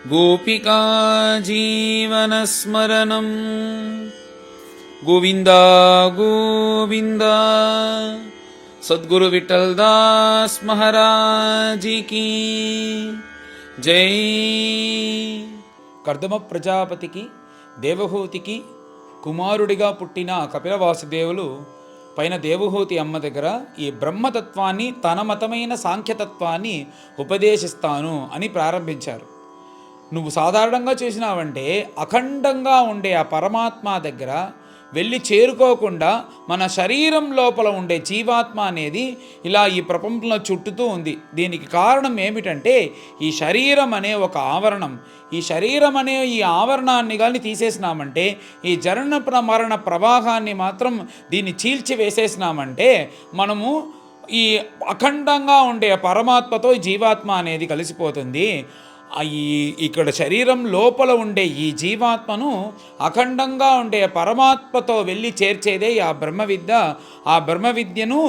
गोपिका जीवनस्मरणं गोविंद गोविंद। सद्गुरु विठलदास महाराज की जय। కర్దమ ప్రజాపతికి దేవహూతికి కుమారుడిగా పుట్టిన కపిల వాసుదేవులు పైన దేవహూతి అమ్మ దగ్గర ఈ బ్రహ్మతత్వాన్ని తన మతమైన సాంఖ్యతత్వాన్ని ఉపదేశిస్తాను అని ప్రారంభించారు. నువ్వు సాధారణంగా చేసినావంటే అఖండంగా ఉండే ఆ పరమాత్మ దగ్గర వెళ్ళి చేరుకోకుండా మన శరీరం లోపల ఉండే జీవాత్మ అనేది ఇలా ఈ ప్రపంచంలో చుట్టుతూ ఉంది. దీనికి కారణం ఏమిటంటే ఈ శరీరం అనే ఒక ఆవరణం. ఈ శరీరం అనే ఈ ఆవరణాన్ని కానీ తీసేసినామంటే, ఈ జనన మరణ ప్రవాహాన్ని మాత్రం దీన్ని చీల్చి వేసేసినామంటే మనము ఈ అఖండంగా ఉండే పరమాత్మతో జీవాత్మ అనేది కలిసిపోతుంది. ఇక్కడ శరీరం లోపల ఉండే ఈ జీవాత్మను అఖండంగా ఉండే పరమాత్మతో వెళ్ళి చేర్చేదే ఆ బ్రహ్మ విద్య. ఆ బ్రహ్మ విద్యను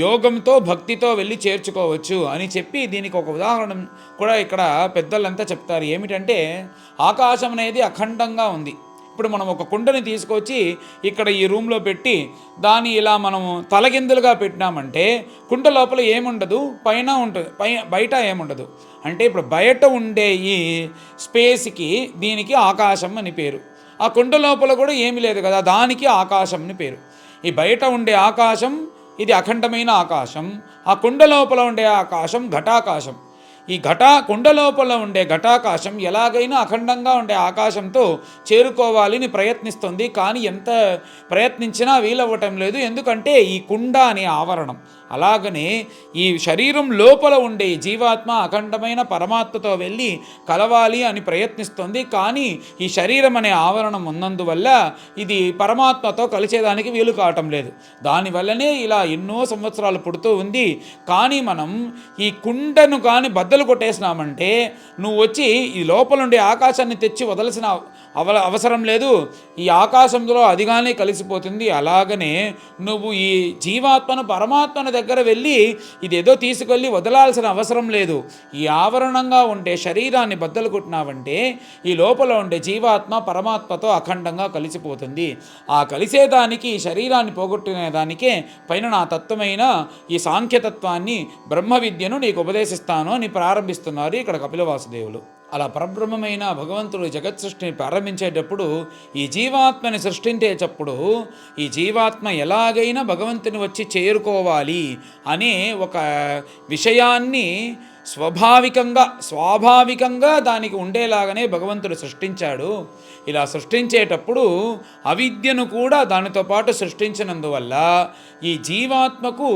యోగంతో భక్తితో వెళ్ళి చేర్చుకోవచ్చు అని చెప్పి దీనికి ఒక ఉదాహరణ కూడా ఇక్కడ పెద్దలంతా చెప్తారు. ఏమిటంటే ఆకాశం అనేది అఖండంగా ఉంది. ఇప్పుడు మనం ఒక కుండని తీసుకొచ్చి ఇక్కడ ఈ రూమ్లో పెట్టి దాన్ని ఇలా మనము తలకిందులుగా పెట్టినామంటే కుండ లోపల ఏముండదు, పైన ఉంటుంది, బయట ఏముండదు. అంటే ఇప్పుడు బయట ఉండే ఈ స్పేస్కి దీనికి ఆకాశం అని పేరు. ఆ కుండ లోపల కూడా ఏమీ లేదు కదా, దానికి ఆకాశం అని పేరు. ఈ బయట ఉండే ఆకాశం ఇది అఖండమైన ఆకాశం. ఆ కుండ లోపల ఉండే ఆకాశం ఘటాకాశం. ఈ కుండ లోపల ఉండే ఘటాకాశం ఎలాగైనా అఖండంగా ఉండే ఆకాశంతో చేరుకోవాలని ప్రయత్నిస్తుంది. కానీ ఎంత ప్రయత్నించినా వీలవ్వటం లేదు. ఎందుకంటే ఈ కుండ అనే ఆవరణం. అలాగనే ఈ శరీరం లోపల ఉండే జీవాత్మ అఖండమైన పరమాత్మతో వెళ్ళి కలవాలి అని ప్రయత్నిస్తుంది. కానీ ఈ శరీరం అనే ఆవరణం ఉన్నందువల్ల ఇది పరమాత్మతో కలిసేదానికి వీలు కావటం లేదు. దానివల్లనే ఇలా ఎన్నో సంవత్సరాలు పుడుతూ ఉంది. కానీ మనం ఈ కుండను కానీ బద్దలు కొట్టేసినామంటే నువ్వు వచ్చి ఈ లోపల ఉండే ఆకాశాన్ని తెచ్చి వదలసిన అవసరం లేదు. ఈ ఆకాశంలో అదిగానే కలిసిపోతుంది. అలాగనే నువ్వు ఈ జీవాత్మను పరమాత్మను దగ్గర వెళ్ళి ఇదేదో తీసుకెళ్ళి వదలాల్సిన అవసరం లేదు. ఈ ఆవరణంగా ఉండే శరీరాన్ని బద్దలు కొట్టినావంటే ఈ లోపల ఉండే జీవాత్మ పరమాత్మతో అఖండంగా కలిసిపోతుంది. ఆ కలిసేదానికి ఈ శరీరాన్ని పోగొట్టుకునేదానికే పైన నా తత్వమైన ఈ సాంఖ్యతత్వాన్ని బ్రహ్మ విద్యను నీకు ఉపదేశిస్తాను అని ప్రారంభిస్తున్నారు ఇక్కడ కపిల వాసుదేవులు. అలా పరబ్రహ్మమైన భగవంతుడు జగత్ సృష్టిని ప్రారంభించేటప్పుడు ఈ జీవాత్మని సృష్టించేటప్పుడు ఈ జీవాత్మ ఎలాగైనా భగవంతుని వచ్చి చేరుకోవాలి అనే ఒక విషయాన్ని స్వాభావికంగా దానికి ఉండేలాగానే భగవంతుడు సృష్టించాడు. ఇలా సృష్టించేటప్పుడు అవిద్యను కూడా దానితో పాటు సృష్టించినందువల్ల ఈ జీవాత్మకు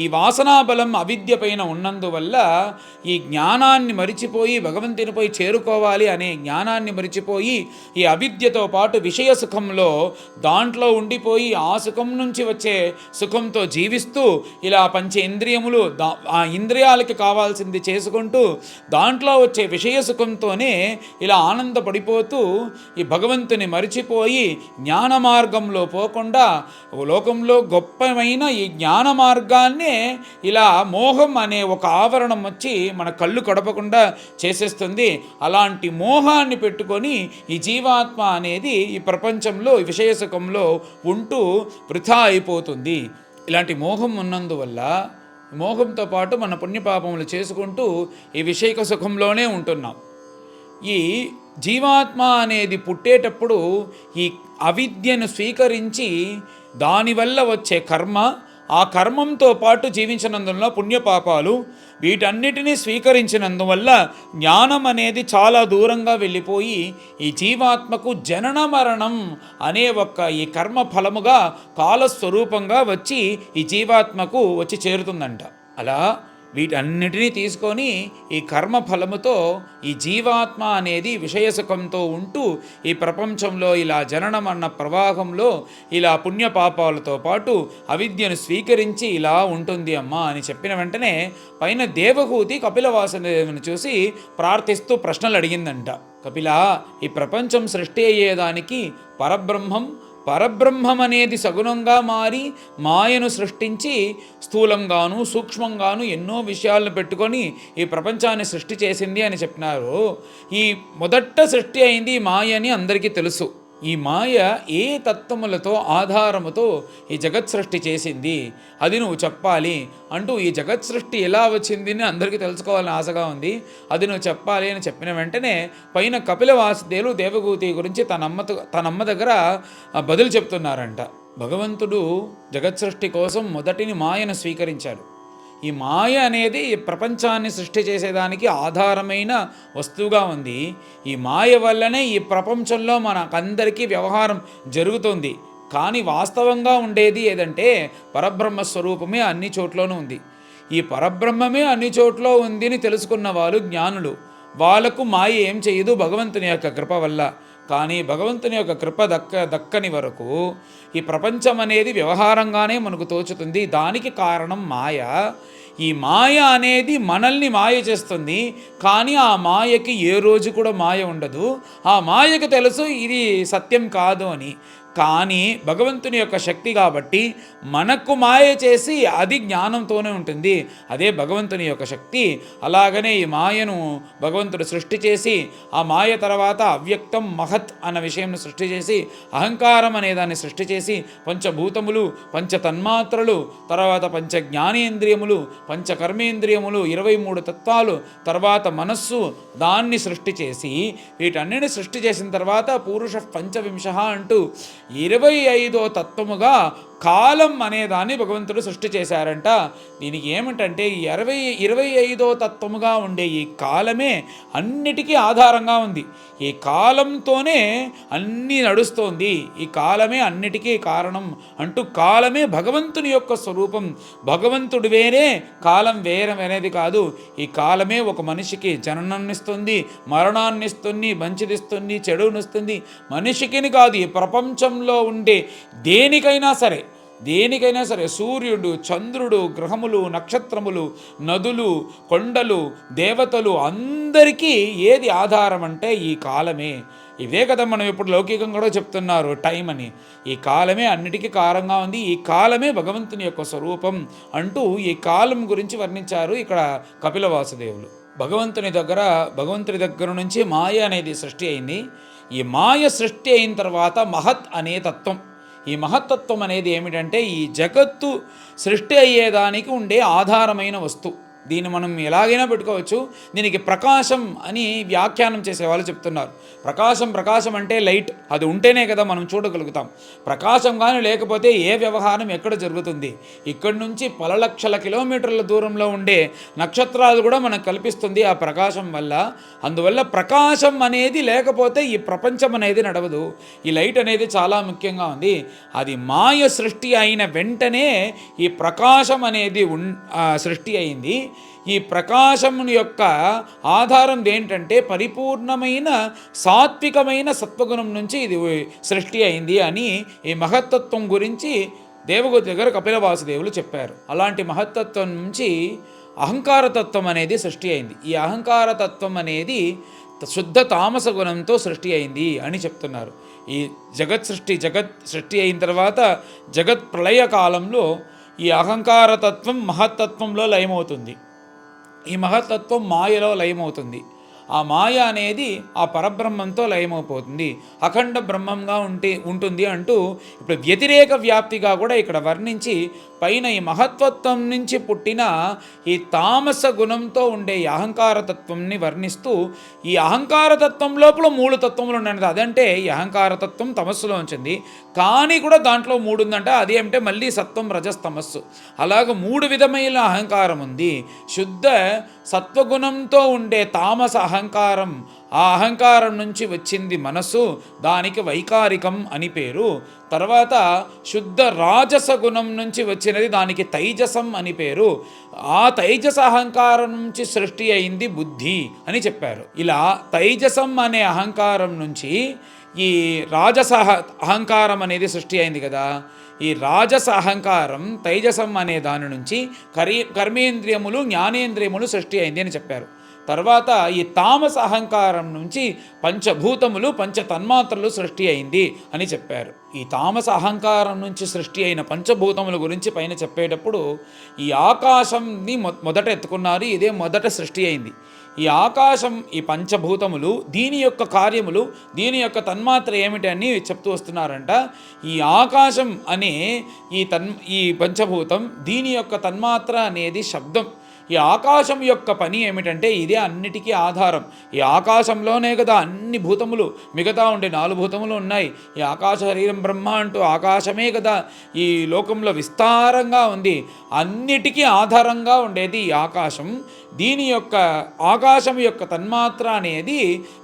ఈ వాసనాబలం అవిద్య పైన ఉన్నందువల్ల ఈ జ్ఞానాన్ని మరిచిపోయి భగవంతునిపై చేరుకోవాలి అనే జ్ఞానాన్ని మరిచిపోయి ఈ అవిద్యతో పాటు విషయ సుఖంలో దాంట్లో ఉండిపోయి ఆ సుఖం నుంచి వచ్చే సుఖంతో జీవిస్తూ ఇలా పంచేంద్రియములు ఆ ఇంద్రియాలకి కావాల్సింది చేసుకుంటూ దాంట్లో వచ్చే విషయ సుఖంతోనే ఇలా ఆనందపడిపోతూ ఈ భగవంతుని మరిచిపోయి జ్ఞాన మార్గంలో పోకుండా లోకంలో గొప్పమైన ఈ జ్ఞాన మార్గాన్నే ఇలా మోహం అనే ఒక ఆవరణం వచ్చి మన కళ్ళు కడపకుండా చేసేస్తుంది. అలాంటి మోహాన్ని పెట్టుకొని ఈ జీవాత్మ అనేది ఈ ప్రపంచంలో విషయ సుఖంలో ఉంటూ వృథా అయిపోతుంది. ఇలాంటి మోహం ఉన్నందువల్ల మోహంతో పాటు మన పుణ్యపాపములు చేసుకుంటూ ఈ విషయక సుఖంలోనే ఉంటున్నాం. ఈ జీవాత్మ అనేది పుట్టేటప్పుడు ఈ అవిద్యను స్వీకరించి దానివల్ల వచ్చే కర్మ, ఆ కర్మంతో పాటు జీవించినందువల్ల పుణ్యపాపాలు వీటన్నిటినీ స్వీకరించినందువల్ల జ్ఞానం అనేది చాలా దూరంగా వెళ్ళిపోయి ఈ జీవాత్మకు జనన మరణం అనే ఈ కర్మ ఫలముగా కాలస్వరూపంగా వచ్చి ఈ జీవాత్మకు వచ్చి చేరుతుందంట. అలా వీటన్నిటినీ తీసుకొని ఈ కర్మ ఫలముతో ఈ జీవాత్మ అనేది విషయసుఖంతో ఉంటూ ఈ ప్రపంచంలో ఇలా జననం అన్న ప్రవాహంలో ఇలా పుణ్యపాపాలతో పాటు అవిద్యను స్వీకరించి ఇలా ఉంటుంది అమ్మా అని చెప్పిన వెంటనే పైన దేవహూతి కపిల వాసుదేవుని చూసి ప్రార్థిస్తూ ప్రశ్నలు అడిగిందంట. కపిల, ఈ ప్రపంచం సృష్టి అయ్యేదానికి పరబ్రహ్మం పరబ్రహ్మం అనేది సగుణంగా మారి మాయను సృష్టించి స్థూలంగాను సూక్ష్మంగాను ఎన్నో విషయాలను పెట్టుకొని ఈ ప్రపంచాన్ని సృష్టి చేసింది అని చెప్పినారు. ఈ మొదట సృష్టి అయింది ఈ మాయ అని అందరికీ తెలుసు. ఈ మాయ ఏ తత్వములతో ఆధారముతో ఈ జగత్ సృష్టి చేసింది అది నువ్వు చెప్పాలి అంటూ, ఈ జగత్ సృష్టి ఎలా వచ్చింది అని అందరికీ తెలుసుకోవాలని ఆశగా ఉంది, అది నువ్వు చెప్పాలి అని చెప్పిన వెంటనే పైన కపిల వాసుదేవులు దేవహూతి గురించి తనమ్మ దగ్గర బదులు చెప్తున్నారంట. భగవంతుడు జగత్ సృష్టి కోసం మొదటిని మాయను స్వీకరించాడు. ఈ మాయ అనేది ప్రపంచాన్ని సృష్టి చేసేదానికి ఆధారమైన వస్తువుగా ఉంది. ఈ మాయ వల్లనే ఈ ప్రపంచంలో మనకందరికీ వ్యవహారం జరుగుతుంది. కానీ వాస్తవంగా ఉండేది ఏదంటే పరబ్రహ్మ స్వరూపమే అన్ని చోట్లోనూ ఉంది. ఈ పరబ్రహ్మమే అన్ని చోట్ల ఉంది అని తెలుసుకున్న వాళ్ళు జ్ఞానులు. వాళ్ళకు మాయ ఏం చేయదు భగవంతుని యొక్క కృప వల్ల. కానీ భగవంతుని యొక్క కృప దక్కని వరకు ఈ ప్రపంచం అనేది వ్యవహారంగానే మనకు తోచుతుంది. దానికి కారణం మాయ. ఈ మాయ అనేది మనల్ని మాయ చేస్తుంది. కానీ ఆ మాయకి ఏ రోజు కూడా మాయ ఉండదు. ఆ మాయకు తెలుసు ఇది సత్యం కాదు అని. కానీ భగవంతుని యొక్క శక్తి కాబట్టి మనకు మాయ చేసి అది జ్ఞానంతోనే ఉంటుంది. అదే భగవంతుని యొక్క శక్తి. అలాగనే ఈ మాయను భగవంతుడు సృష్టి చేసి ఆ మాయ తర్వాత అవ్యక్తం మహత్ అన్న విషయంను సృష్టి చేసి అహంకారం అనే దాన్ని సృష్టి చేసి పంచభూతములు పంచ తన్మాత్రలు తర్వాత పంచ జ్ఞానేంద్రియములు పంచ కర్మేంద్రియములు 23 తత్వాలు తర్వాత మనస్సు దాన్ని సృష్టి చేసి వీటన్నిటిని సృష్టి చేసిన తర్వాత పురుష పంచవింశ అంటూ 25వ తత్వముగా కాలం అనేదాన్ని భగవంతుడు సృష్టి చేశారంట. దీనికి ఏమిటంటే 25వ తత్వముగా ఉండే ఈ కాలమే అన్నిటికీ ఆధారంగా ఉంది. ఈ కాలంతోనే అన్నీ నడుస్తోంది. ఈ కాలమే అన్నిటికీ కారణం అంటూ కాలమే భగవంతుని యొక్క స్వరూపం. భగవంతుడు వేరే కాలం వేరే అనేది కాదు. ఈ కాలమే ఒక మనిషికి జననాన్నిస్తుంది, మరణాన్నిస్తుంది, మంచిదిస్తుంది, చెడునిస్తుంది. మనిషికిని కాదు, ఈ ప్రపంచంలో ఉండే దేనికైనా సరే సూర్యుడు, చంద్రుడు, గ్రహములు, నక్షత్రములు, నదులు, కొండలు, దేవతలు అందరికీ ఏది ఆధారం అంటే ఈ కాలమే. ఇదే కదా మనం ఇప్పుడు లౌకికంగా కూడా చెప్తున్నారు టైం అని. ఈ కాలమే అన్నిటికీ కారణంగా ఉంది. ఈ కాలమే భగవంతుని యొక్క స్వరూపం అంటూ ఈ కాలం గురించి వర్ణించారు ఇక్కడ కపిల వాసుదేవులు. భగవంతుని దగ్గర నుంచి మాయ అనేది సృష్టి అయింది. ఈ మాయ సృష్టి అయిన తర్వాత మహత్ అనే తత్వం. ఈ మహత్తత్వం అనేది ఏమిటంటే ఈ జగత్తు సృష్టి అయ్యేదానికి ఉండే ఆధారమైన వస్తువు. దీన్ని మనం ఎలాగైనా పెట్టుకోవచ్చు. దీనికి ప్రకాశం అని వ్యాఖ్యానం చేసేవాళ్ళు చెప్తున్నారు. ప్రకాశం అంటే లైట్. అది ఉంటేనే కదా మనం చూడగలుగుతాం. ప్రకాశం కానీ లేకపోతే ఏ వ్యవహారం ఎక్కడ జరుగుతుంది? ఇక్కడి నుంచి పల లక్షల కిలోమీటర్ల దూరంలో ఉండే నక్షత్రాలు కూడా మనకు కల్పిస్తుంది ఆ ప్రకాశం వల్ల. అందువల్ల ప్రకాశం అనేది లేకపోతే ఈ ప్రపంచం అనేది నడవదు. ఈ లైట్ అనేది చాలా ముఖ్యంగా ఉంది. అది మాయ సృష్టి అయిన వెంటనే ఈ ప్రకాశం అనేది సృష్టి అయింది. ఈ ప్రకాశం యొక్క ఆధారం ఏంటంటే పరిపూర్ణమైన సాత్వికమైన సత్వగుణం నుంచి ఇది సృష్టి అయింది అని ఈ మహత్తత్వం గురించి దేవగూతి దగ్గర కపిల వాసుదేవులు చెప్పారు. అలాంటి మహత్తత్వం నుంచి అహంకారతత్వం అనేది సృష్టి అయింది. ఈ అహంకారతత్వం అనేది శుద్ధ తామస గుణంతో సృష్టి అయింది అని చెప్తున్నారు. ఈ జగత్ సృష్టి అయిన తర్వాత జగత్ ప్రళయ కాలంలో ఈ అహంకారతత్వం మహత్తత్వంలో లయమవుతుంది. ఈ మహత్తత్వం మాయలో లయమవుతుంది. ఆ మాయ అనేది ఆ పరబ్రహ్మంతో లయమైపోతుంది. అఖండ బ్రహ్మంగా ఉంటుంది అంటూ ఇప్పుడు వ్యతిరేక వ్యాప్తిగా కూడా ఇక్కడ వర్ణించి పైన ఈ మహత్వత్వం నుంచి పుట్టిన ఈ తామస గుణంతో ఉండే ఈ అహంకారతత్వంని వర్ణిస్తూ ఈ అహంకారతత్వం లోపల 3 తత్వములు ఉన్నాయి. అదంటే ఈ అహంకారతత్వం తమస్సులో ఉంచింది. కానీ కూడా దాంట్లో 3 ఉందంట. అది ఏమిటంటే మళ్ళీ సత్వం, రజస్, తమస్సు. అలాగ 3 విధమైన అహంకారం ఉంది. శుద్ధ సత్వగుణంతో ఉండే తామస అహంకారం, ఆ అహంకారం నుంచి వచ్చింది మనస్సు, దానికి వైకారికం అని పేరు. తర్వాత శుద్ధ రాజస గుణం నుంచి వచ్చినది, దానికి తైజసం అని పేరు. ఆ తైజస అహంకారం నుంచి సృష్టి అయింది బుద్ధి అని చెప్పారు. ఇలా తైజసం అనే అహంకారం నుంచి ఈ రాజస అహంకారం అనేది సృష్టి అయింది కదా. ఈ రాజస అహంకారం తైజసం అనే దాని నుంచి కర్మేంద్రియములు, జ్ఞానేంద్రియములు సృష్టి అయింది అని చెప్పారు. తర్వాత ఈ తామస అహంకారం నుంచి పంచభూతములు పంచతన్మాత్రలు సృష్టి అయింది అని చెప్పారు. ఈ తామస అహంకారం నుంచి సృష్టి అయిన పంచభూతముల గురించి పైన చెప్పేటప్పుడు ఈ ఆకాశంని మొదట ఎత్తుకున్నారు. ఇదే మొదట సృష్టి అయింది. ఈ ఆకాశం, ఈ పంచభూతములు, దీని యొక్క కార్యములు, దీని యొక్క తన్మాత్ర ఏమిటని చెప్తూ వస్తున్నారంట. ఈ ఆకాశం అనే ఈ పంచభూతం, దీని యొక్క తన్మాత్ర అనేది శబ్దం. ఈ ఆకాశం యొక్క పని ఏమిటంటే ఇదే అన్నిటికీ ఆధారం. ఈ ఆకాశంలోనే కదా అన్ని భూతములు, మిగతా ఉండే 4 భూతములు ఉన్నాయి. ఈ ఆకాశ శరీరం బ్రహ్మ అంటూ ఆకాశమే కదా ఈ లోకంలో విస్తారంగా ఉంది. అన్నిటికీ ఆధారంగా ఉండేది ఈ ఆకాశం. దీని యొక్క ఆకాశం యొక్క తన్మాత్ర అనేది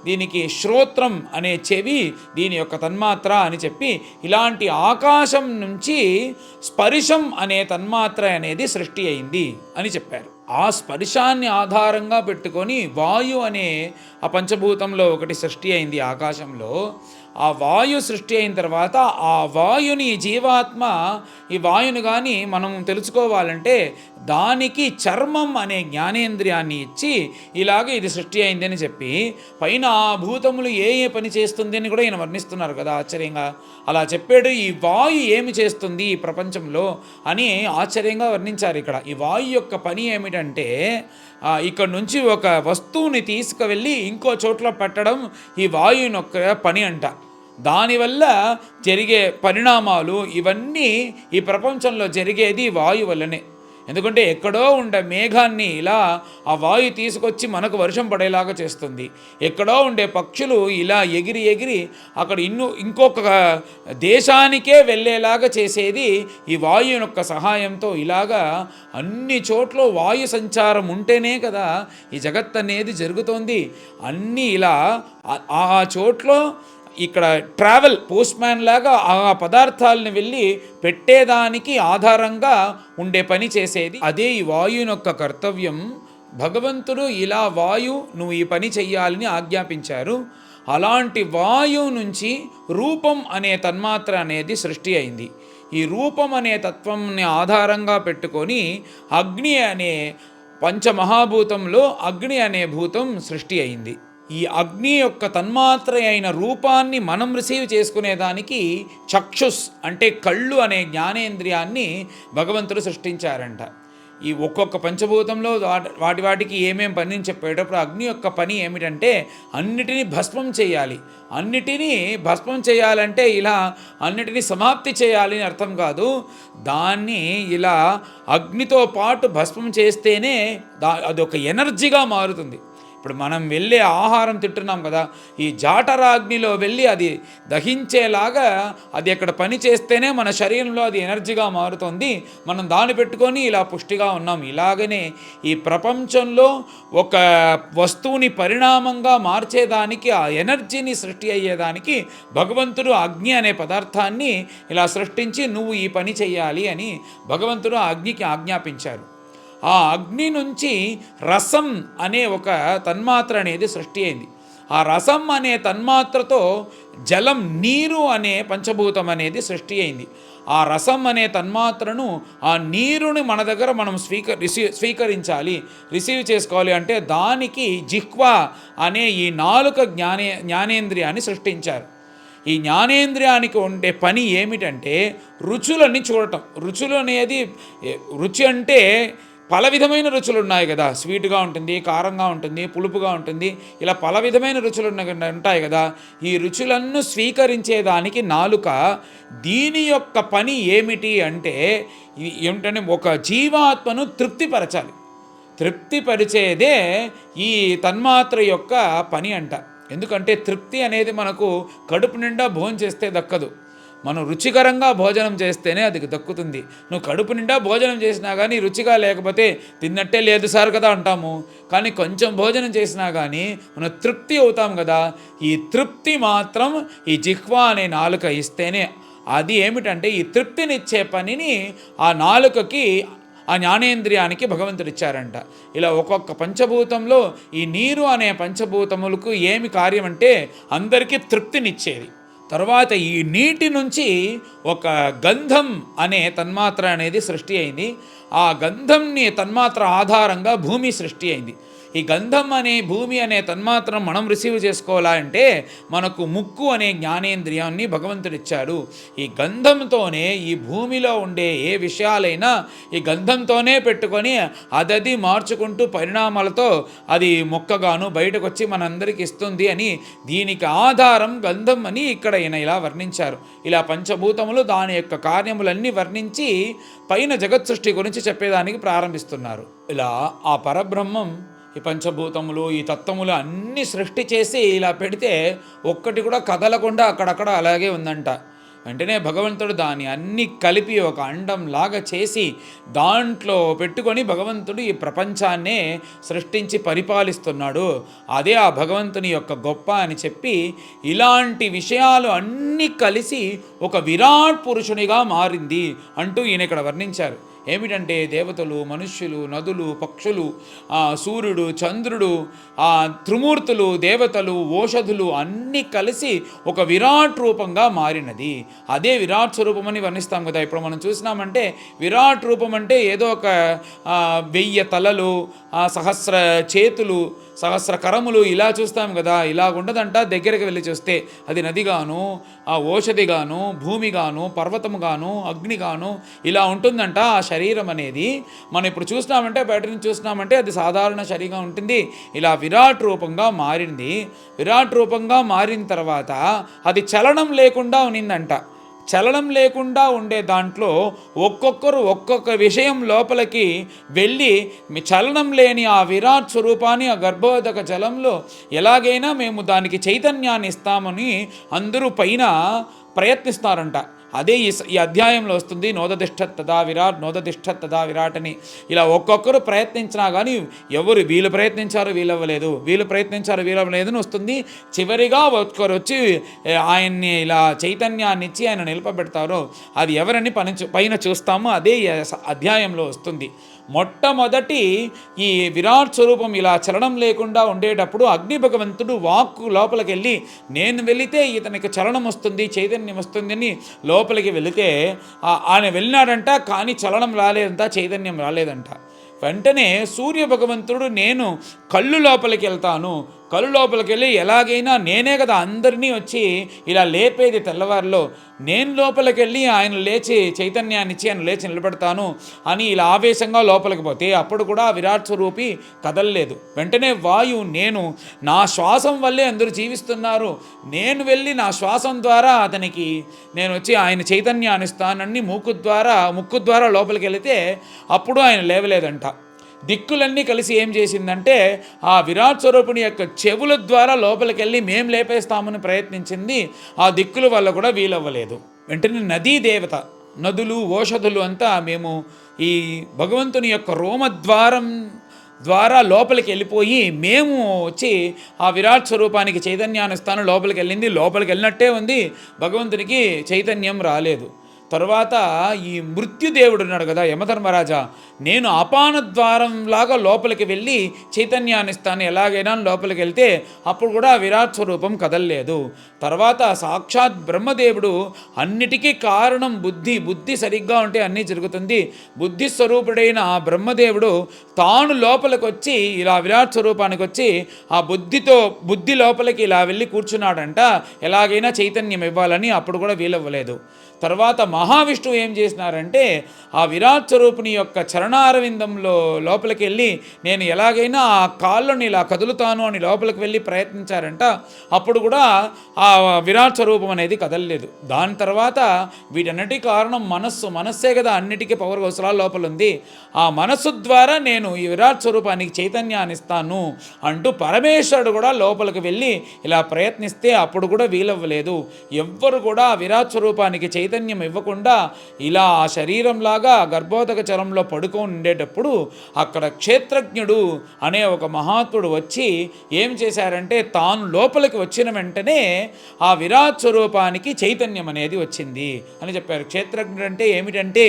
దీనికి శ్రోత్రం అనే చెవి, దీని యొక్క తన్మాత్ర అని చెప్పి ఇలాంటి ఆకాశం నుంచి స్పర్శం అనే తన్మాత్ర అనేది సృష్టి అయింది అని చెప్పారు. ఆ స్పర్శాన్ని ఆధారంగా పెట్టుకొని వాయు అనే ఆ పంచభూతంలో ఒకటి సృష్టి అయింది ఆకాశంలో. ఆ వాయు సృష్టి అయిన తర్వాత ఆ వాయుని జీవాత్మ, ఈ వాయుని కానీ మనం తెలుసుకోవాలంటే దానికి చర్మం అనే జ్ఞానేంద్రియాన్ని ఇచ్చి ఇలాగ ఇది సృష్టి అయిందని చెప్పి పైన ఆ భూతములు ఏ పని చేస్తుంది అని కూడా ఈయన వర్ణిస్తున్నారు కదా ఆశ్చర్యంగా. అలా చెప్పాడు. ఈ వాయు ఏమి చేస్తుంది ఈ ప్రపంచంలో అని ఆశ్చర్యంగా వర్ణించారు ఇక్కడ. ఈ వాయు యొక్క పని ఏమిటంటే ఇక్కడ నుంచి ఒక వస్తువుని తీసుకువెళ్ళి ఇంకో చోట్ల పెట్టడం ఈ వాయుని యొక్క పని అంట. దానివల్ల జరిగే పరిణామాలు ఇవన్నీ ఈ ప్రపంచంలో జరిగేది వాయు వల్లనే. ఎందుకంటే ఎక్కడో ఉండే మేఘాన్ని ఇలా ఆ వాయు తీసుకొచ్చి మనకు వర్షం పడేలాగా చేస్తుంది. ఎక్కడో ఉండే పక్షులు ఇలా ఎగిరి ఎగిరి అక్కడ ఇంకొక దేశానికే వెళ్ళేలాగా చేసేది ఈ వాయు యొక్క సహాయంతో. ఇలాగా అన్ని చోట్ల వాయు సంచారం ఉంటేనే కదా ఈ జగత్ అనేది జరుగుతోంది. అన్నీ ఇలా ఆ చోట్లో ఇక్కడ ట్రావెల్ పోస్ట్ మ్యాన్ లాగా ఆ పదార్థాలను వెళ్ళి పెట్టేదానికి ఆధారంగా ఉండే పని చేసేది అదే ఈ వాయుని యొక్క కర్తవ్యం. భగవంతుడు ఇలా నువ్వు ఈ పని చెయ్యాలని ఆజ్ఞాపించారు. అలాంటి వాయువు నుంచి రూపం అనే తన్మాత్ర అనేది సృష్టి అయింది. ఈ రూపం అనే తత్వంని ఆధారంగా పెట్టుకొని అగ్ని అనే పంచమహాభూతంలో అగ్ని అనే భూతం సృష్టి అయింది. ఈ అగ్ని యొక్క తన్మాత్ర అయిన రూపాన్ని మనం రిసీవ్ చేసుకునేదానికి చక్షుస్ అంటే కళ్ళు అనే జ్ఞానేంద్రియాన్ని భగవంతుడు సృష్టించారంట. ఈ ఒక్కొక్క పంచభూతంలో వాటికి ఏమేం పని చెప్పేటప్పుడు అగ్ని యొక్క పని ఏమిటంటే అన్నిటినీ భస్మం చేయాలి. అన్నిటినీ భస్మం చేయాలంటే ఇలా అన్నిటినీ సమాప్తి చేయాలి అని అర్థం కాదు. దాన్ని ఇలా అగ్నితో పాటు భస్మం చేస్తేనే అదొక ఎనర్జీగా మారుతుంది. ఇప్పుడు మనం వెళ్ళే ఆహారం తింటున్నాం కదా, ఈ జాఠరాగ్నిలో వెళ్ళి అది దహించేలాగా అది అక్కడ పని చేస్తేనే మన శరీరంలో అది ఎనర్జీగా మారుతుంది. మనం దాన్ని పెట్టుకొని ఇలా పుష్టిగా ఉన్నాం. ఇలాగనే ఈ ప్రపంచంలో ఒక వస్తువుని పరిణామంగా మార్చేదానికి, ఆ ఎనర్జీని సృష్టి అయ్యేదానికి భగవంతుడు అగ్ని అనే పదార్థాన్ని ఇలా సృష్టించి నువ్వు ఈ పని చెయ్యాలి అని భగవంతుడు అగ్నికి ఆజ్ఞాపించారు. ఆ అగ్ని నుంచి రసం అనే ఒక తన్మాత్ర అనేది సృష్టి అయింది. ఆ రసం అనే తన్మాత్రతో జలం, నీరు అనే పంచభూతం అనేది సృష్టి అయింది. ఆ రసం అనే తన్మాత్రను, ఆ నీరుని మన దగ్గర మనం స్వీకరించాలి, రిసీవ్ చేసుకోవాలి అంటే దానికి జిహ్వా అనే ఈ 4 జ్ఞానేంద్రియాన్ని సృష్టించారు. ఈ జ్ఞానేంద్రియానికి ఉండే పని ఏమిటంటే రుచులన్నీ చూడటం. రుచులు అనేది, రుచి అంటే పల విధమైన రుచులు ఉన్నాయి కదా, స్వీట్గా ఉంటుంది, కారంగా ఉంటుంది, పులుపుగా ఉంటుంది, ఇలా పల విధమైన రుచులు ఉంటాయి కదా. ఈ రుచులను స్వీకరించేదానికి నాలుక. దీని యొక్క పని ఏమిటి అంటే ఏమిటంటే ఒక జీవాత్మను తృప్తిపరచాలి. తృప్తిపరిచేదే ఈ తన్మాత్ర యొక్క పని అంట. ఎందుకంటే తృప్తి అనేది మనకు కడుపు నిండా భోజనం చేస్తే దక్కదు. మనం రుచికరంగా భోజనం చేస్తేనే అది దక్కుతుంది. నువ్వు కడుపు నిండా భోజనం చేసినా కానీ రుచిగా లేకపోతే తిన్నట్టే లేదు సార్ కదా అంటాము. కానీ కొంచెం భోజనం చేసినా కానీ మనం తృప్తి అవుతాం కదా. ఈ తృప్తి మాత్రం ఈ జిహ్వా అనే నాలుక ఇస్తేనే. అది ఏమిటంటే ఈ తృప్తినిచ్చే పనిని ఆ నాలుకకి, ఆ జ్ఞానేంద్రియానికి భగవంతుడు ఇచ్చారంట. ఇలా ఒక్కొక్క పంచభూతంలో ఈ నీరు అనే పంచభూతములకు ఏమి కార్యం అంటే అందరికీ తృప్తినిచ్చేది. తర్వాత ఈ నీటి నుంచి ఒక గంధం అనే తన్మాత్ర అనేది సృష్టి అయింది. ఆ గంధంని తన్మాత్ర ఆధారంగా భూమి సృష్టి అయింది. ఈ గంధం అనే భూమి అనే తన్మాత్రం మనం రిసీవ్ చేసుకోవాలంటే మనకు ముక్కు అనే జ్ఞానేంద్రియాన్ని భగవంతుడిచ్చాడు. ఈ గంధంతోనే ఈ భూమిలో ఉండే ఏ విషయాలైనా ఈ గంధంతోనే పెట్టుకొని అదది మార్చుకుంటూ పరిణామాలతో అది మొక్కగాను బయటకు వచ్చి మనందరికి ఇస్తుంది అని దీనికి ఆధారం గంధం అని ఇక్కడ ఈయన ఇలా వర్ణించారు. ఇలా పంచభూతములు దాని యొక్క కార్యములన్నీ వర్ణించి పైన జగత్ సృష్టి గురించి చెప్పేదానికి ప్రారంభిస్తున్నారు. ఇలా ఆ పరబ్రహ్మం ఈ పంచభూతములు ఈ తత్వములు అన్నీ సృష్టి చేసి ఇలా పెడితే ఒక్కటి కూడా కదలకుండా అక్కడక్కడ అలాగే ఉందంట. వెంటనే భగవంతుడు దాన్ని అన్నీ కలిపి ఒక అండం లాగా చేసి దాంట్లో పెట్టుకొని భగవంతుడు ఈ ప్రపంచాన్నే సృష్టించి పరిపాలిస్తున్నాడు. అదే ఆ భగవంతుని యొక్క గొప్ప అని చెప్పి ఇలాంటి విషయాలు అన్నీ కలిసి ఒక విరాట్ పురుషునిగా మారింది అంటూ ఈయన ఇక్కడ వర్ణించారు. ఏమిటంటే దేవతలు, మనుష్యులు, నదులు, పక్షులు, సూర్యుడు, చంద్రుడు, త్రిమూర్తులు, దేవతలు, ఓషధులు అన్నీ కలిసి ఒక విరాట్ రూపంగా మారినది. అదే విరాట్ స్వరూపమని వర్ణిస్తాం కదా. ఇప్పుడు మనం చూసినామంటే విరాట్ రూపం అంటే ఏదో ఒక 1000 తలలు, సహస్ర చేతులు, సహస్ర కరములు ఇలా చూస్తాం కదా. ఇలా ఉండదంట. దగ్గరికి వెళ్ళి చూస్తే అది నదిగాను, ఓషధిగాను, భూమిగాను, పర్వతముగాను, అగ్నిగాను ఇలా ఉంటుందంట. ఆ శరీరం అనేది మనం ఇప్పుడు చూసినామంటే బయట నుంచి చూసినామంటే అది సాధారణ శరీరంగా ఉంటుంది. ఇలా విరాట్ రూపంగా మారింది. విరాట్ రూపంగా మారిన తర్వాత అది చలనం లేకుండా ఉన్నిందంట. చలనం లేకుండా ఉండే దాంట్లో ఒక్కొక్కరు ఒక్కొక్క విషయం లోపలికి వెళ్ళి చలనం లేని ఆ విరాట్ స్వరూపాన్ని ఆ గర్భోదక జలంలో ఎలాగైనా మేము దానికి చైతన్యాన్ని ఇస్తామని అందరూ పైన ప్రయత్నిస్తారంట. అదే ఈ అధ్యాయంలో వస్తుంది. నోదతిష్ఠత్ తదా విరాట్, నోదతిష్ఠత్ తదా విరాట్ అని. ఇలా ఒక్కొక్కరు ప్రయత్నించినా కానీ ఎవరు వీళ్ళు ప్రయత్నించారు వీళ్ళవ్వలేదు, వీళ్ళు ప్రయత్నించారు వీళ్ళవ్వలేదు అని వస్తుంది. చివరిగా ఒక్కరు వచ్చి ఆయన్ని ఇలా చైతన్యాన్ని ఇచ్చి ఆయన నిలపబెడతారో అది ఎవరని పైన చూస్తామో అదే అధ్యాయంలో వస్తుంది. మొట్టమొదటి ఈ విరాట్ స్వరూపం ఇలా చలనం లేకుండా ఉండేటప్పుడు అగ్ని భగవంతుడు వాక్కు లోపలికి వెళ్ళి నేను వెళితే ఇతనికి చలనం వస్తుంది, చైతన్యం వస్తుంది అని లోపలికి వెళితే ఆయన వెళ్ళినాడంట. కానీ చలనం రాలేదంట, చైతన్యం రాలేదంట. వెంటనే సూర్య భగవంతుడు నేను కళ్ళు లోపలికి వెళ్తాను, కళ్ళు లోపలికి వెళ్ళి ఎలాగైనా నేనే కదా అందరినీ వచ్చి ఇలా లేపేది తెల్లవారిలో, నేను లోపలికి వెళ్ళి ఆయన లేచి చైతన్యాన్ని ఇచ్చి ఆయన లేచి నిలబెడతాను అని ఇలా ఆవేశంగా లోపలికి పోతే అప్పుడు కూడా విరాట్ స్వరూపి కదలలేదు. వెంటనే వాయువు నేను నా శ్వాసం వల్లే అందరూ జీవిస్తున్నారు, నేను వెళ్ళి నా శ్వాసం ద్వారా అతనికి నేను వచ్చి ఆయన చైతన్యాన్ని ఇస్తానని ముక్కు ద్వారా లోపలికి వెళితే అప్పుడు ఆయన లేవలేదంట. దిక్కులన్నీ కలిసి ఏం చేసిందంటే ఆ విరాట్ స్వరూపుని యొక్క చెవుల ద్వారా లోపలికి వెళ్ళి మేం లేపేస్తామని ప్రయత్నించింది. ఆ దిక్కుల వల్ల కూడా వీలవ్వలేదు. వెంటనే నదీ దేవత, నదులు, ఓషధులు అంతా మేము ఈ భగవంతుని యొక్క రోమద్వారం ద్వారా లోపలికి వెళ్ళిపోయి మేము వచ్చి ఆ విరాట్ స్వరూపానికి చైతన్యాన్ని ఇస్తాను లోపలికి వెళ్ళింది. లోపలికి వెళ్ళినట్టే ఉంది, భగవంతునికి చైతన్యం రాలేదు. తర్వాత ఈ మృత్యుదేవుడు ఉన్నాడు కదా యమధర్మరాజా, నేను అపాన ద్వారం లాగా లోపలికి వెళ్ళి చైతన్యాన్ని ఇస్తాను ఎలాగైనా లోపలికి వెళ్తే అప్పుడు కూడా విరాట్ స్వరూపం కదలలేదు. తర్వాత సాక్షాత్ బ్రహ్మదేవుడు అన్నిటికీ కారణం బుద్ధి సరిగ్గా ఉంటే అన్నీ జరుగుతుంది. బుద్ధి స్వరూపుడైన ఆ బ్రహ్మదేవుడు తాను లోపలికి వచ్చి ఇలా విరాట్ స్వరూపానికి వచ్చి ఆ బుద్ధి లోపలికి ఇలా వెళ్ళి కూర్చున్నాడంట ఎలాగైనా చైతన్యం ఇవ్వాలని. అప్పుడు కూడా వీలవ్వలేదు. తర్వాత మహావిష్ణువు ఏం చేసినారంటే ఆ విరాట్ స్వరూపుని యొక్క చరణారవిందంలో లోపలికి వెళ్ళి నేను ఎలాగైనా ఆ కాళ్ళని ఇలా కదులుతాను అని లోపలికి వెళ్ళి ప్రయత్నించారంట. అప్పుడు కూడా ఆ విరాట్ స్వరూపం అనేది కదలలేదు. దాని తర్వాత వీటన్నిటి కారణం మనస్సే కదా అన్నిటికీ పవర్ అవసరాల లోపల ఉంది. ఆ మనస్సు ద్వారా నేను ఈ విరాట్ స్వరూపానికి చైతన్యాన్ని ఇస్తాను అంటూ పరమేశ్వరుడు కూడా లోపలికి వెళ్ళి ఇలా ప్రయత్నిస్తే అప్పుడు కూడా వీలవ్వలేదు. ఎవ్వరు కూడా విరాట్ స్వరూపానికి చైతన్యం ఇవ్వకుండా ఇలా ఆ శరీరంలాగా గర్భోదక చలంలో పడుకొని ఉండేటప్పుడు అక్కడ క్షేత్రజ్ఞుడు అనే ఒక మహాత్ముడు వచ్చి ఏం చేశారంటే తాను లోపలికి వచ్చిన వెంటనే ఆ విరాట్ స్వరూపానికి చైతన్యం అనేది వచ్చింది అని చెప్పారు. క్షేత్రజ్ఞుడు అంటే ఏమిటంటే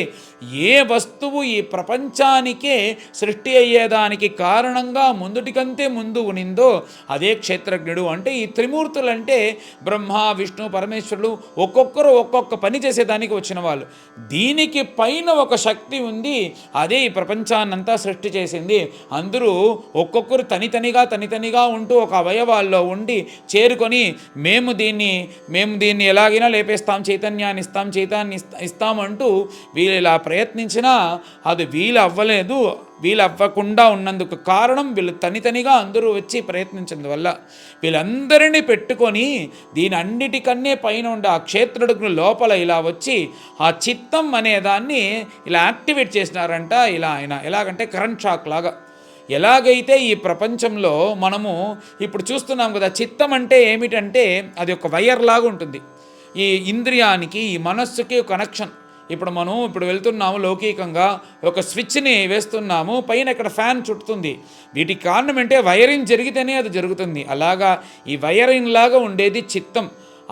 ఏ వస్తువు ఈ ప్రపంచానికే సృష్టి అయ్యేదానికి కారణంగా ముందుటికంటే ముందు ఉనిందో అదే క్షేత్రజ్ఞుడు. అంటే ఈ త్రిమూర్తులు అంటే బ్రహ్మ, విష్ణు, పరమేశ్వరులు ఒక్కొక్కరు ఒక్కొక్క పని చేసేదానికి వచ్చిన వాళ్ళు. దీనికి పైన ఒక శక్తి ఉంది, అదే ఈ ప్రపంచాన్నంతా సృష్టి చేసింది. అందరూ ఒక్కొక్కరు తనితనిగా ఉంటూ ఒక అవయవాల్లో ఉండి చేరుకొని మేము దీన్ని ఎలాగైనా లేపేస్తాం, చైతన్యాన్ని ఇస్తామంటూ వీళ్ళు ఇలా ప్రయత్నించినా అది వీలు అవ్వలేదు. వీళ్ళు అవ్వకుండా ఉన్నందుకు కారణం వీళ్ళు తనిగా అందరూ వచ్చి ప్రయత్నించినందువల్ల. వీళ్ళందరినీ పెట్టుకొని దీని అన్నిటికన్నే పైన ఉండే ఆ క్షేత్రుడికి లోపల ఇలా వచ్చి ఆ చిత్తం అనే దాన్ని ఇలా యాక్టివేట్ చేసినారంట. ఇలా ఆయన ఎలాగంటే కరెంట్ షాక్ లాగా. ఎలాగైతే ఈ ప్రపంచంలో మనము ఇప్పుడు చూస్తున్నాం కదా, చిత్తం అంటే ఏమిటంటే అది ఒక వైర్ లాగా ఉంటుంది. ఈ ఇంద్రియానికి ఈ మనస్సుకి కనెక్షన్. ఇప్పుడు వెళ్తున్నాము లౌకికంగా, ఒక స్విచ్ని వేస్తున్నాము, పైన ఇక్కడ ఫ్యాన్ చుట్టుతుంది. వీటికి కారణం అంటే వైరింగ్ జరిగితేనే అది జరుగుతుంది. అలాగా ఈ వైరింగ్ లాగా ఉండేది చిత్తం.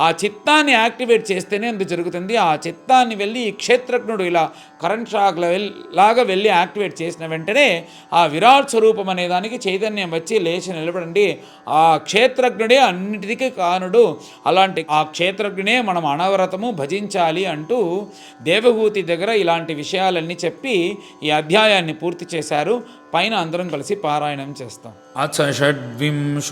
ఆ చిత్తాన్ని యాక్టివేట్ చేస్తేనే అది జరుగుతుంది. ఆ చిత్తాన్ని వెళ్ళి ఈ క్షేత్రజ్ఞుడు ఇలా కరెంట్ షాక్ లాగా వెళ్ళి యాక్టివేట్ చేసిన వెంటనే ఆ విరాట్ స్వరూపం అనే దానికి చైతన్యం వచ్చి లేచి నిలబడండి. ఆ క్షేత్రజ్ఞుడే అన్నిటికీ కానుడు. అలాంటి ఆ క్షేత్రజ్ఞునే మనం అనవరతము భజించాలి అంటూ దేవహూతి దగ్గర ఇలాంటి విషయాలన్నీ చెప్పి ఈ అధ్యాయాన్ని పూర్తి చేశారు. పైన అందరం కలిసి పారాయణం చేస్తాం. అథ షడ్వింశోऽధ్యాయః.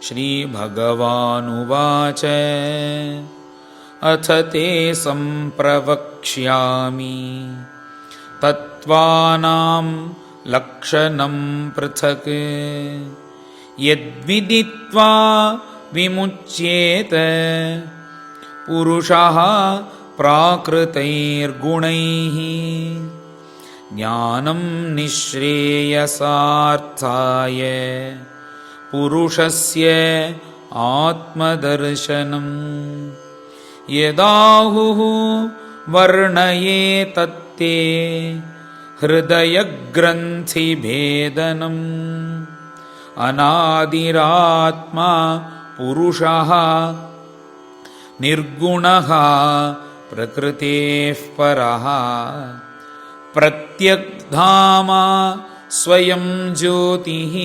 श्रीभगवानुवाच अथ ते सम्प्रवक्ष्यामि तत्त्वानां लक्षणं पृथक् यद्विदित्वा विमुच्येत पुरुषः प्राकृतैर्गुणैः ज्ञानं निःश्रेयसार्थाय पुरुषस्य आत्मदर्शनं यदाहुः वर्णयेतत्ते हृदयग्रन्थिभेदनम् अनादिरात्मा पुरुषः निर्गुणः प्रकृतेः परः प्रत्यग्धामा स्वयं ज्योतिः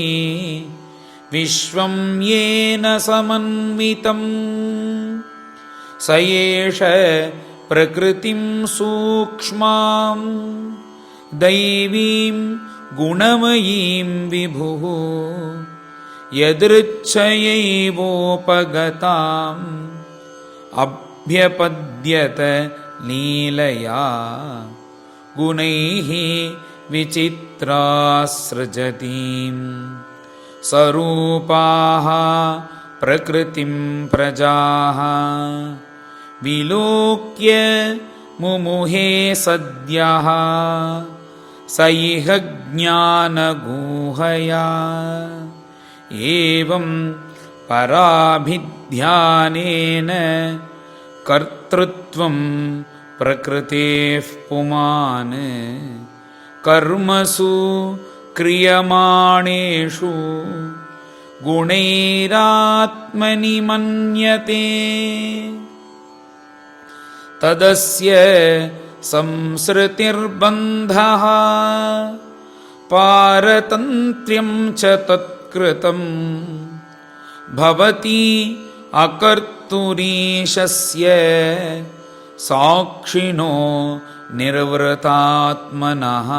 विश्वं येन समन्वितं स एष प्रकृतिं सूक्ष्मां दैवीं गुणमयीं विभुः यदृच्छयैवोपगताम् अभ्यपद्यत लीलया गुणैः विचित्रासृजतीम् स्वरूपाः प्रकृतिं प्रजाः विलोक्य मुमुहे सद्यः स इह ज्ञानगूहया एवं पराभिध्यानेन कर्तृत्वं प्रकृतेः पुमान् कर्मसु क्रियमाणेषु गुणैरात्मनि मन्यते तदस्य संसृतिर्बन्धः पारतन्त्र्यं च तत्कृतं भवति अकर्तुरीशस्य साक्षिणो निर्वृतात्मनः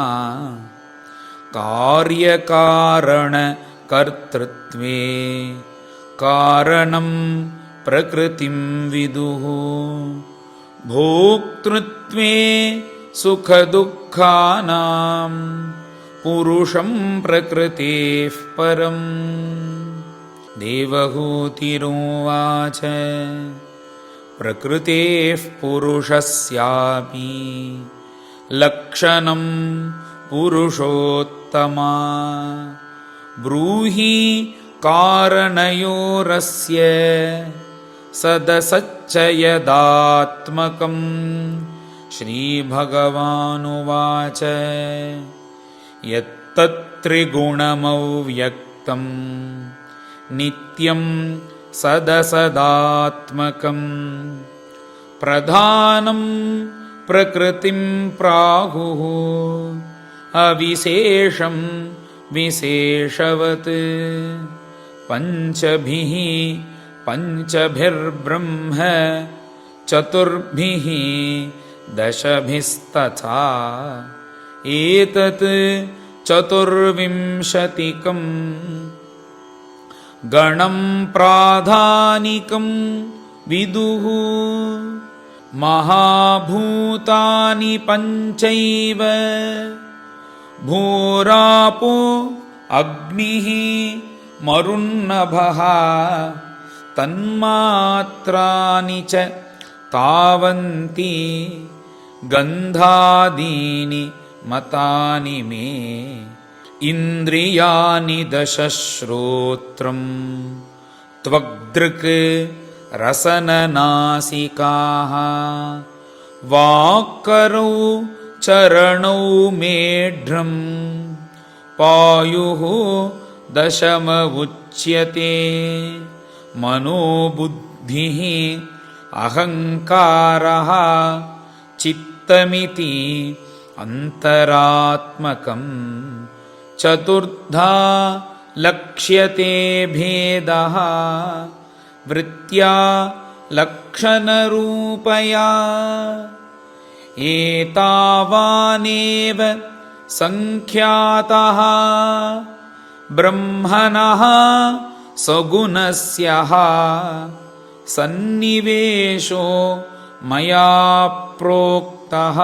कार्यकारणकर्तृत्वे कारणं प्रकृतिं विदुः भोक्तृत्वे सुखदुःखानां पुरुषं प्रकृतेः परम् देवहूतिरुवाच प्रकृतेः पुरुषस्यापि लक्षणं पुरुषोत्तमा ब्रूहि कारणयोरस्य सदसच्च यदात्मकम् श्रीभगवानुवाच यत्तत्त्रिगुणमव्यक्तं नित्यं सदसदात्मकं प्रधानं प्रकृतिं प्राहुः अविशेषं विशेषवत् पञ्चभिः पञ्चभिर्ब्रह्म चतुर्भिः दशभिस्तथा एतत् चतुर्विंशतिकं गणं प्राधानिकं विदुः महाभूतानि पञ्चैव भूरापो अग्निः मरुन्नभः तन्मात्राणि च तावन्ति गन्धादीनि मतानि मे इन्द्रियाणि दशश्रोत्रं त्वग्दृक् रसननासिकाः वाक्करौ चरणौ मेढ्रं पायुः दशम उच्यते मनोबुद्धिः अहङ्कारः चित्तमिति अन्तरात्मकं चतुर्धा लक्ष्यते भेदः वृत्त्या लक्षणरूपया एतावानेव संख्यातः ब्रह्मणः सगुणस्यः सन्निवेशो मया प्रोक्तः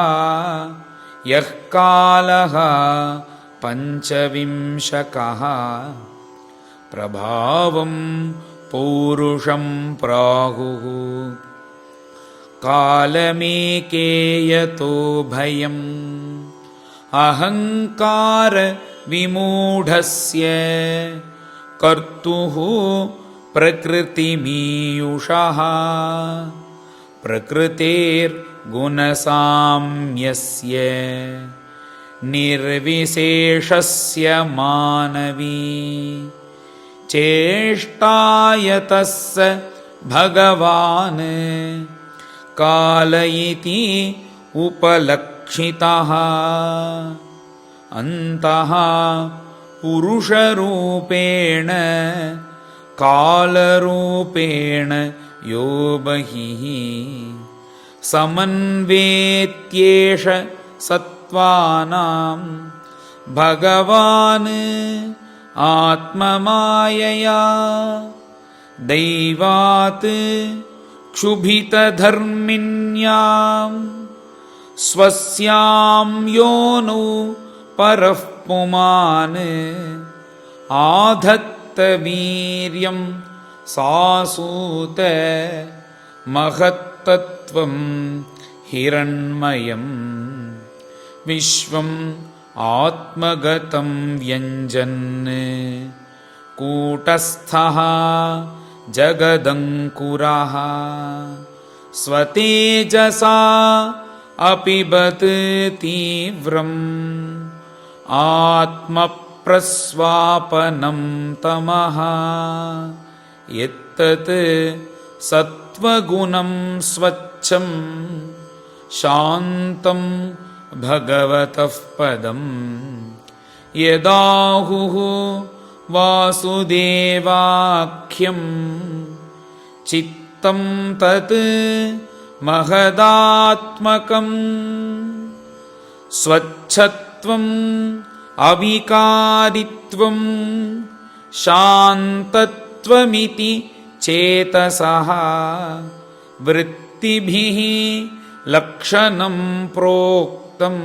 यः कालः पञ्चविंशकः प्रभावं पौरुषं प्राहुः कालमेके यतो भयम् अहङ्कार विमूढस्य कर्तुः प्रकृतिमीयुषः प्रकृतेर्गुणसाम्यस्य निर्विशेषस्य मानवी चेष्टायतस्य भगवान् काल इति उपलक्षितः अन्तः पुरुषरूपेण कालरूपेण यो बहिः समन्वेत्येष सत्त्वानां भगवान् आत्ममायया दैवात् क्षुभितधर्मिण्यां स्वस्यां योनौ परः पुमान् आधत्तवीर्यं सासूत महत्तत्त्वं हिरण्मयं विश्वम् आत्मगतं व्यञ्जन् कूटस्थः जगदङ्कुरः स्वतेजसा अपिबत् तीव्रम् आत्मप्रस्वापनं तमः यत्तत् सत्त्वगुणं स्वच्छं शान्तं भगवतः पदं यदाहुः वासुदेवाख्यं चित्तं तत् महदात्मकं स्वच्छत्वम् अविकारित्वं शान्तत्वमिति चेतसः वृत्तिभिः लक्षणं प्रोक्तं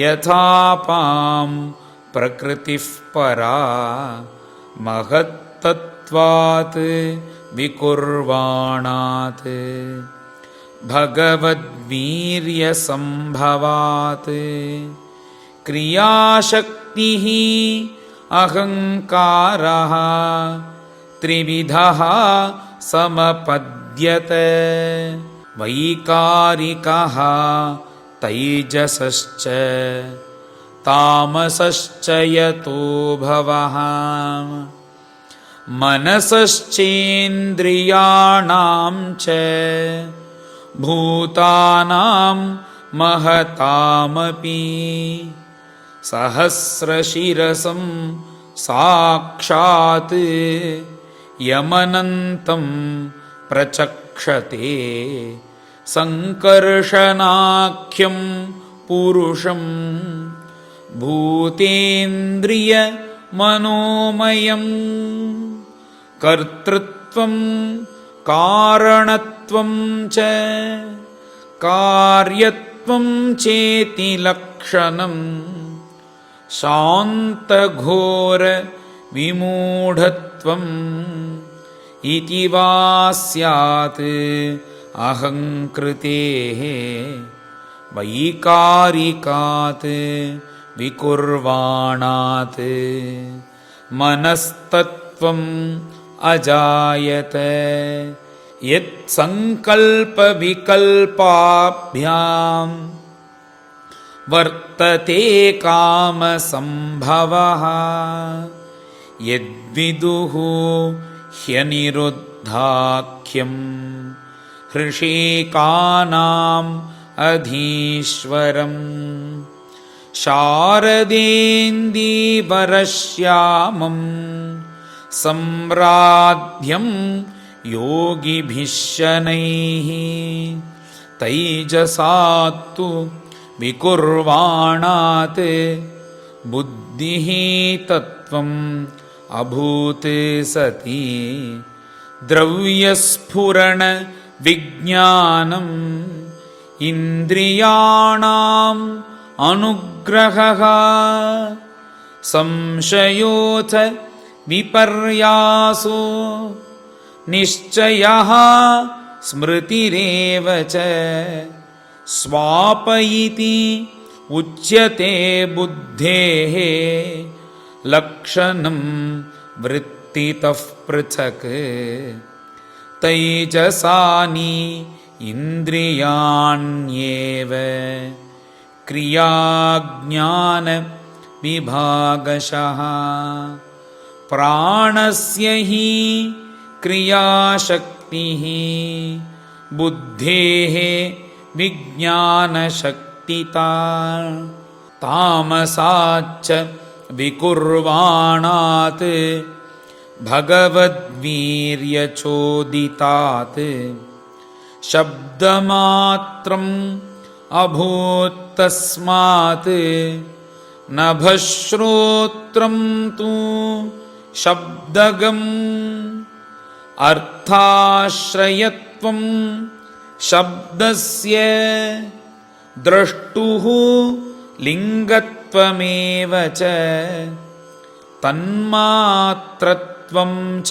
यथापां प्रकृतिः परा महत्तत्त्वात् विकुर्वाणात् भगवद्वीर्यसम्भवात् क्रियाशक्तिः अहङ्कारः त्रिविधः समपद्यत वैकारिकः तैजसश्च तामसश्च यतो भवः मनसश्चेन्द्रियाणां च भूतानां महतामपि सहस्रशिरसं साक्षात् यमनन्तं प्रचक्षते लक्षते संकर्षणाख्यं पुरुषं भूतेन्द्रियमनोमयं कर्तृत्वं कारणत्वं च कार्यत्वं चेति लक्षणं शान्तघोर विमूढत्वम् इति वा स्यात् अहङ्कृतेः वैकारिकात् विकुर्वाणात् मनस्तत्त्वम् अजायत यत्सङ्कल्पविकल्पाभ्यां वर्तते कामसम्भवः यद्विदुः ह्यनिरुद्धाख्यं हृषीकानाम् अधीश्वरम् शारदेन्दीवरश्यामम् सम्राध्यं योगिभिः शनैः तैजसात्तु विकुर्वाणात् बुद्धिः तत्त्वम् अभूत् सति द्रव्यस्फुरण विज्ञानम् इन्द्रियाणाम् अनुग्रहः संशयोऽथ विपर्यासो निश्चयः स्मृतिरेव च स्वाप इति उच्यते बुद्धेः लक्षणं वृत्तितः पृथक् तैजसानि इन्द्रियाण्येव क्रियाज्ञान विभागशः प्राणस्य हि क्रियाशक्तिः बुद्धेः विज्ञानशक्तिता तामसाच्च विकुर्वाणात् भगवद्वीर्यचोदितात् शब्दमात्रम् अभूत्तस्मात् नभश्रोत्रं तु शब्दगम् अर्थाश्रयत्वं शब्दस्य द्रष्टुः लिङ्गत्वमेव च तन्मात्रत्वं च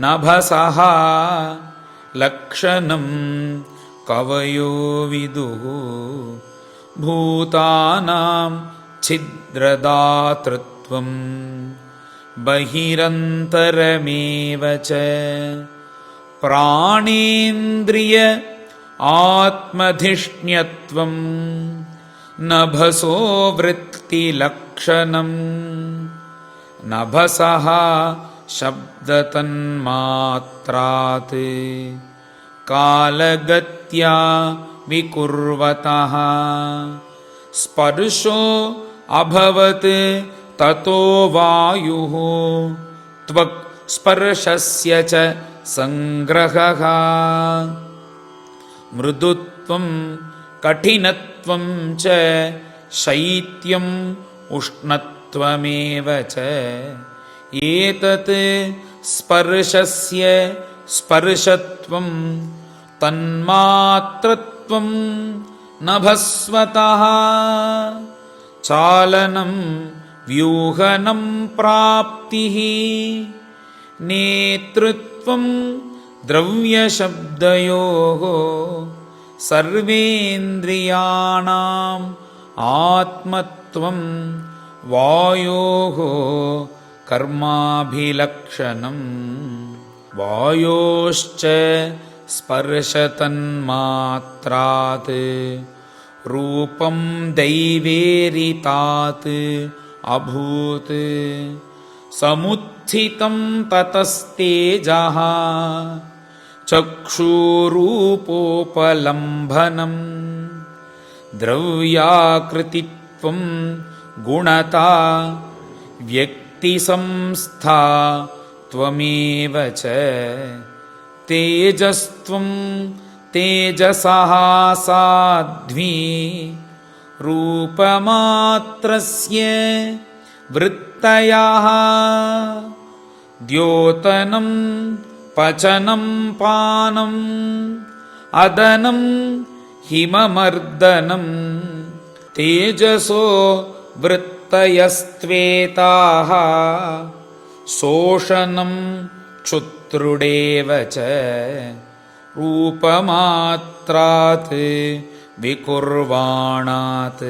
नभसः लक्षणं कवयो विदुः भूतानां छिद्रदातृत्वं बहिरन्तरमेव च प्राणेन्द्रिय आत्मधिष्ण्यत्वं नभसो वृत्तिलक्षणं नभसः शब्दतन्मात्रात् कालगत्या विकुर्वतः स्पर्शो अभवत् ततो वायुः त्वक् स्पर्शस्य च संग्रहः मृदुत्वं कठिनत्वं च शैत्यम् उष्णत्वमेव च एतत् स्पर्शस्य स्पर्शत्वं तन्मात्रत्वं नभस्वतः चालनं व्यूहनं प्राप्तिः नेतृत्वं द्रव्यशब्दयोः सर्वेन्द्रियाणाम् आत्मत्वं वायोः कर्माभिलक्षणं वायोश्च स्पर्शतन्मात्रात् रूपं दैवेरितात् अभूत् समुत्थितं ततस्तेजः चक्षुरूपोपलम्भनं द्रव्याकृतित्वं गुणता व्यक्तिसंस्था त्वमेव च तेजस्त्वं तेजसः साध्वी रूपमात्रस्य वृत्तयः द्योतनं पचनं पानं अदनं हिममर्दनं तेजसो वृत्तयस्त्वेताः शोषणं क्षुत्रुडेव च रूपमात्रात् विकुर्वाणात्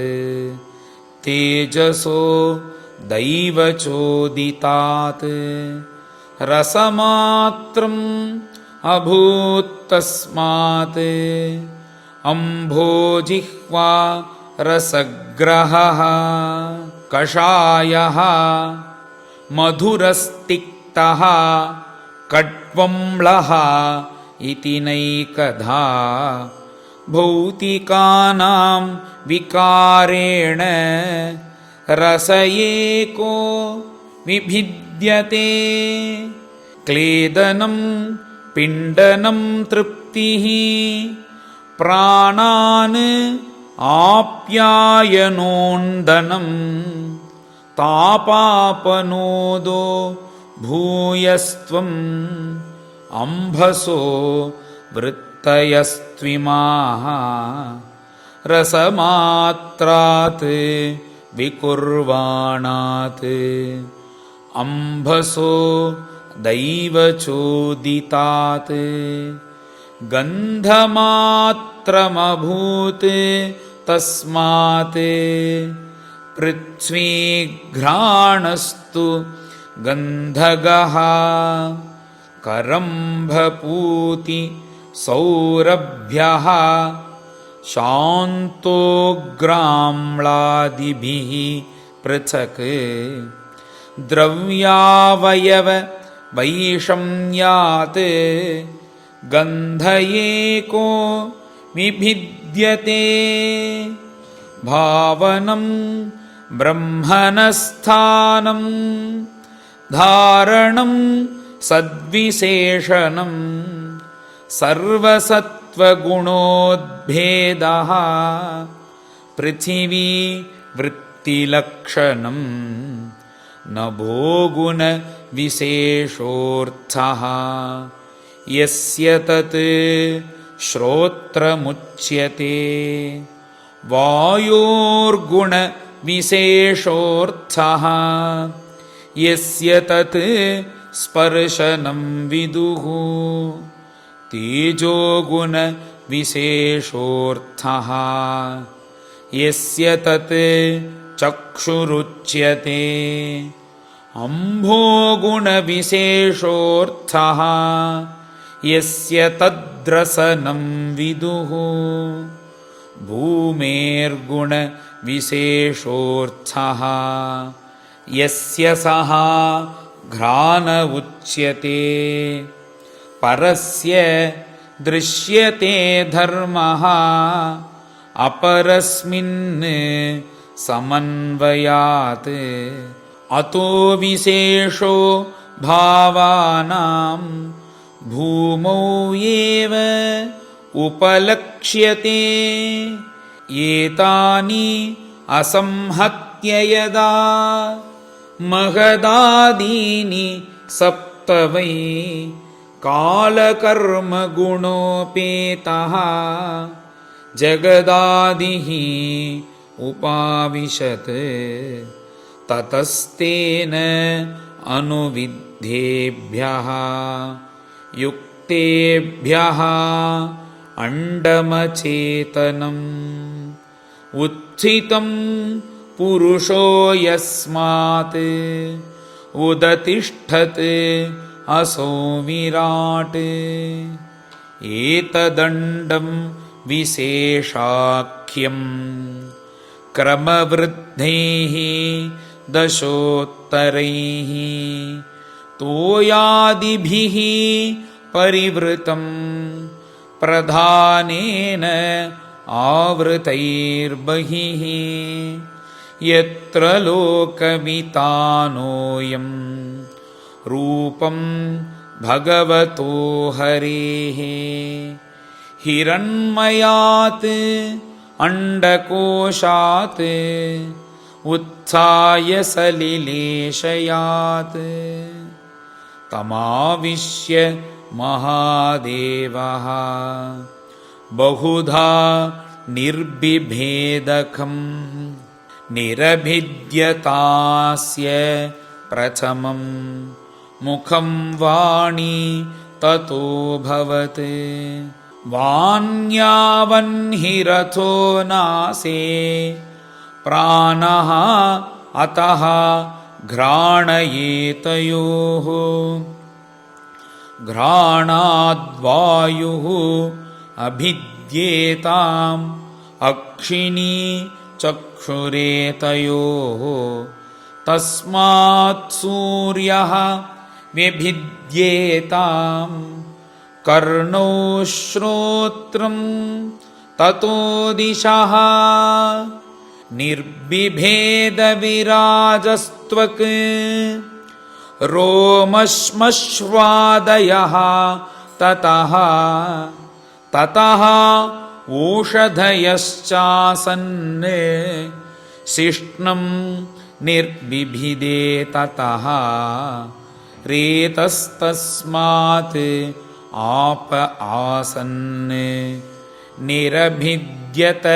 तेजसो दैवचोदितात् रसमात्रम् अभूत्तस्मात् अम्भोजिह्वा रसग्रहः कषायः मधुरस्तिक्तः कट्वम्लः इति नैकधा भौतिकानां विकारेण रस एको विभिद्यते क्लेदनं पिण्डनं तृप्तिः प्राणान् आप्यायनोन्दनं तापापनोदो भूयस्त्वम् अम्भसो वृत्तयस्त्विमाः रसमात्रात् विकुर्वाणात् अम्भसो दैवचोदितात् गन्धमात्रमभूत् तस्मात् पृथ्वीघ्राणस्तु गन्धगः करम्भपूति सौरभ्यः शान्तोग्राम्लादिभिः पृथक् द्रव्यावयव वैषम्यात् गन्ध एको विभिद्यते भावनं ब्रह्मणस्थानं धारणं सद्विशेषणं सर्वसत्त्वगुणोद्भेदः पृथिवी वृत्तिलक्षणं नभोगुणविशेषोऽर्थः यस्य तत् श्रोत्रमुच्यते वायोर्गुणविशेषोऽर्थः यस्य तत् स्पर्शनं विदुः तेजोगुणविशेषोऽर्थः यस्य तत् चक्षुरुच्यते अम्भोगुणविशेषोऽर्थः यस्य तद्रसनं विदुः भूमेर्गुणविशेषोऽर्थः यस्य सः घ्राण उच्यते परस्य दृश्यते धर्मः अपरस्मिन् समन्वयात् अतो विशेषो भावानां भूमौ एव उपलक्ष्यते एतानि असंहत्य यदा महदादीनि सप्त वै कालकर्मगुणोपेतः जगदादिः उपाविशत् ततस्तेन अनुविद्धेभ्यः युक्तेभ्यः अण्डमचेतनम् उत्थितं पुरुषो यस्मात् उदतिष्ठत् असौ विराट् एतदण्डं विशेषाख्यं क्रमवृद्धैः दशोत्तरैः तोयादिभिः परिवृतं प्रधानेन आवृतैर्बहिः यत्र लोकवितानोऽयं रूपं भगवतो हरेः हिरण्मयात् अण्डकोशात् उत्थाय सलिलेशयात् तमाविश्य महादेवः बहुधा निर्बिभेदकं निरभिद्यतास्य प्रथमं मुखं वाणी ततोऽभवत् वाण्यावह्निरथो नासे प्राणः अतः घ्राणयेतयोः घ्राणाद्वायुः अभिद्येताम् अक्षिणी चक्षुरेतयोः तस्मात् सूर्यः व्यभिद्येताम् कर्णो श्रोत्रं ततो दिशः निर्बिभेदविराजस्त्वक् रोमश्मश्वादयः ततः ततः ओषधयश्चासन् शिष्णं निर्बिभिदे ततः रेतस्तस्मात् आप आसन् निरभिद्यत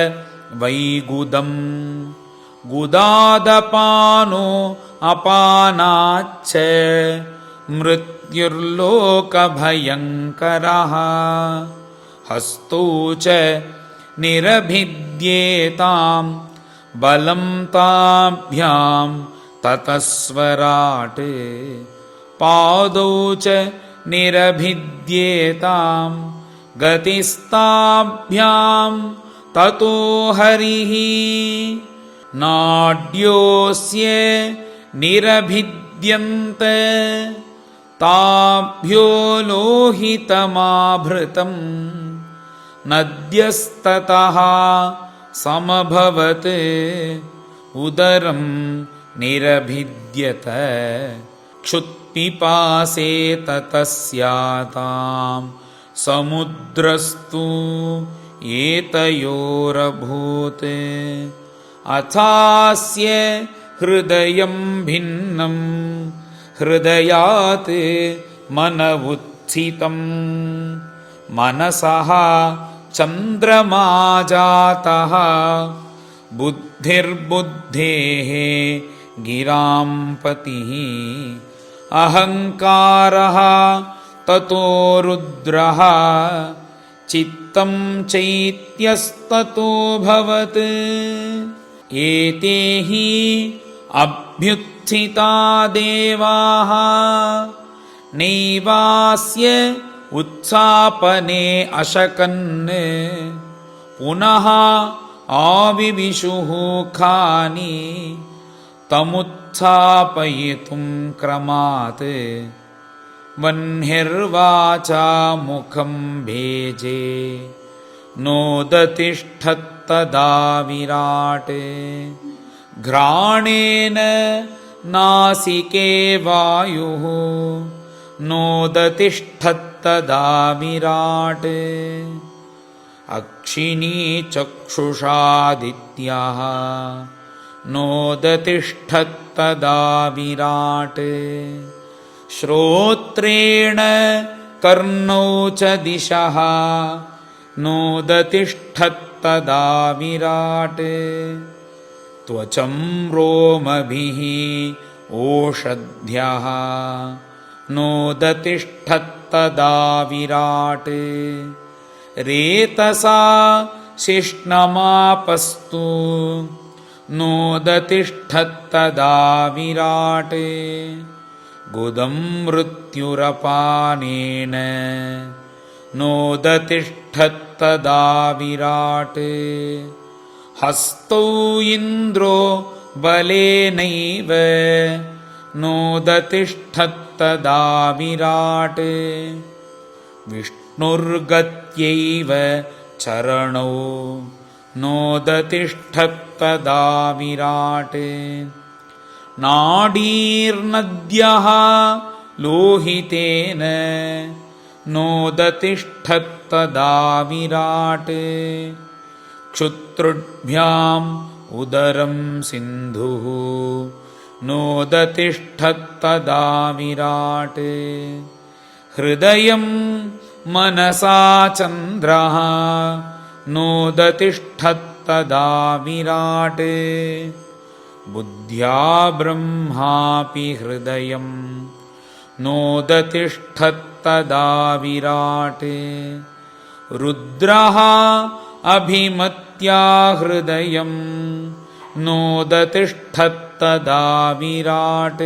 वैगुदं गुदादपानो अपानाच्च मृत्युर्लोकभयङ्करः हस्तौ च निरभिद्येतां बलं ताभ्यां ततस्वराट् पादौ च निरभिद्येतां गतिस्ताभ्यां ततो हरिः नाड्योऽस्य निरभिद्यन्त ताभ्यो लोहितमाभृतं नद्यस्ततः समभवत् उदरं निरभिद्यत क्षुत्पिपासे ततस्यातां समुद्रस्तु एतयोरभूत् अथास्य हृदयं भिन्नं हृदयात् मन उत्थितं मनसः चन्द्रमा जातः बुद्धिर्बुद्धेः गिरां पतिः अहङ्कारः ततो रुद्रः चित्तं चैत्यस्ततो भवत् एते हि अभ्युत्थिता देवाः नैवास्य उत्सापने अशकन् पुनः आविविशुः खानि तमुत्थापयितुं क्रमात् वह्निर्वाचा मुखं भेजे नोदतिष्ठत्तदा विराट् घ्राणेन नासिके वायुः नोदतिष्ठत्तदा विराट् अक्षिणी चक्षुषादित्याः नोदतिष्ठत्तदा विराट् श्रोत्रेण कर्णौ च दिशः नोदतिष्ठत्तदा विराट् त्वचं रोमभिः ओषध्यः नोदतिष्ठत्तदा विराट् रेतसा शिष्णमापस्तु नोदतिष्ठत्तदा विराट् गुदं मृत्युरपानेन नोदतिष्ठत्तदा विराट् हस्तौ इन्द्रो बलेनैव नोदतिष्ठत्तदा विराट् विष्णुर्गत्यैव चरणौ नोदतिष्ठत्तदा विराट् नाडीर्नद्यः लोहितेन नोदतिष्ठत्तदा विराट् क्षुत्रुभ्याम् उदरं सिन्धुः नोदतिष्ठत्तदा विराट् हृदयं मनसा चन्द्रः नोदतिष्ठत्तदा विराट् बुद्ध्या ब्रह्मापि हृदयं नोदतिष्ठत्तदा विराट् रुद्रः अभिमत्या हृदयं नोदतिष्ठत्तदा विराट्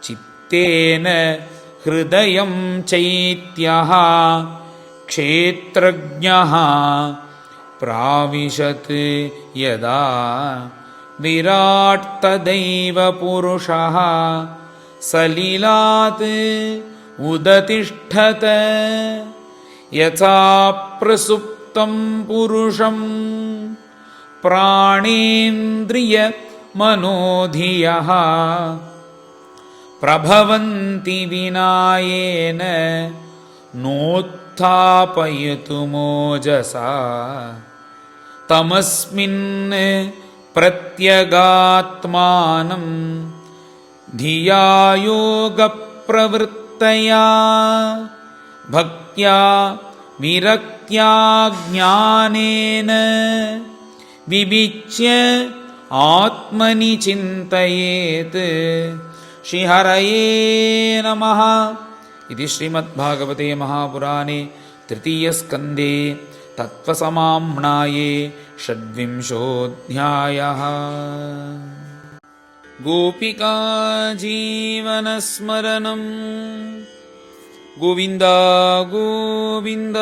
चित्तेन हृदयं चैत्यः क्षेत्रज्ञः प्राविशत् यदा विराट् तदैव पुरुषः सलिलात् उदतिष्ठत यथा प्रसुप्तं पुरुषं प्राणेन्द्रियमनोधियः प्रभवन्ति विनायेन नोत्थापयितुमोजसा तमस्मिन् प्रत्यगात्मानं धिया योगप्रवृत्तया भक्त्या विरक्त्या ज्ञानेन विविच्य आत्मनि चिन्तयेत्। श्रीहरये नमः। इति श्रीमद्भागवते महापुराणे तृतीयस्कन्धे तत्त्वसमाम्नाये षड्विंशोऽध्यायः। गोपिका जीवनस्मरणं गोविन्द गोविन्द।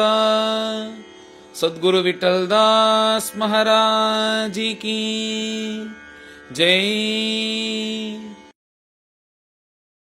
सद्गुरु विठ्ठलदास महाराज की जय।